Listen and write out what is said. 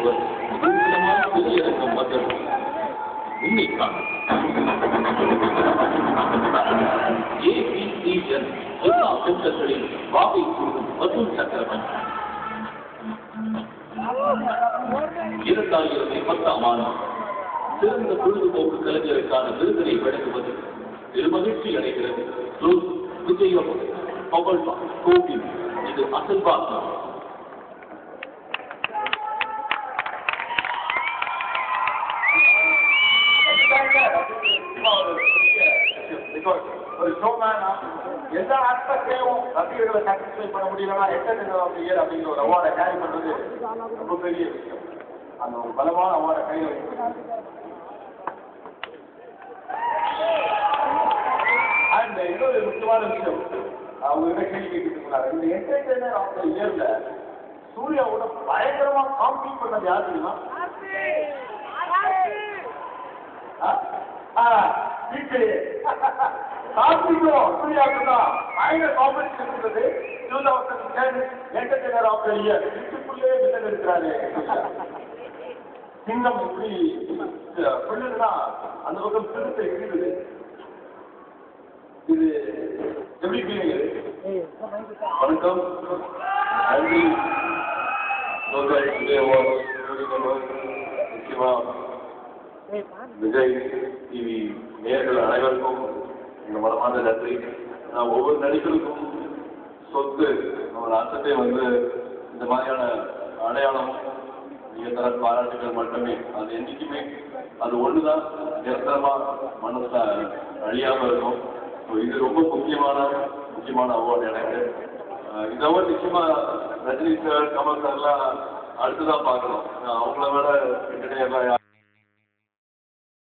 ஒருவர் விதவிதமான புதியிறக்கம் வந்தது. உண்மைக்கான ABCN எல்லா சென்டர்களில் வாகை கூறும் வசூல் சக்கரவர்த்தி 2010ஆம் ஆண்டு சிறந்த பொழுதுபோக்கு கலைஞருக்கான விருதினை வழங்குவது பெருமகிழ்ச்சி அடைகிறது. விஜயம் பவல்வா கோவில் இது அசல்வாக்கு. ஒரு ஷோமேனா எந்த ஆஸ்பெக்ட்லயும் ரசிகர்களை சாட்டிஸ்ஃபை பண்ண முடியலன்னா என்டர்டெய்னர் ஆஃப் தி இயர் அப்படிங்கிற ஒரு அவார்டை கேரி பண்றது ரொம்ப பெரிய விஷயம். அந்த ஒரு பலமான அவார்டை கையில் வைக்கிறது. அண்ட் இன்னொரு முக்கியமான விஷயம் அவங்க கேள்வி கேட்டுட்டு இருந்தாங்க. இந்த என்டர்டெய்னர் ஆஃப் தி இயர்ல சூர்யாவோட பயங்கரமா காம்பீட் பண்ணது யார் தெரியுமா? பயங்கர காம்படிஷன் இருந்தது. 2010 என்டர்டெய்னர் ஆஃப் தி இயர் இதுக்குள்ளே வில்லன் இருக்கிறாரு. சிங்கம் எப்படி சொல்லுதுன்னா அந்த பக்கம் திருத்த இருக்குது. இது எப்படி வணக்கம் நன்றி. முக்கியமா விஜய் டிவி நேயர்கள் அனைவருக்கும் இந்த மனமார்ந்த நன்றி. நான் ஒவ்வொரு நடிகருக்கும் சொத்து ஒரு அர்த்தத்தை இந்த மாதிரியான அடையாளம் நிரந்தர பாராட்டுகள் மட்டுமே. அது என்னைக்குமே அது ஒண்ணுதான் நிரந்தரமா மனசுல அழியாம இருக்கும். இது ரொம்ப முக்கியமான அவார்டு எனக்கு. இந்த அவார்டு நிச்சயமா ரஜினி சார் கமல் சார்லாம் அடுத்துதான் பார்க்கணும். அவங்கள விட என்டர்டெய்னர்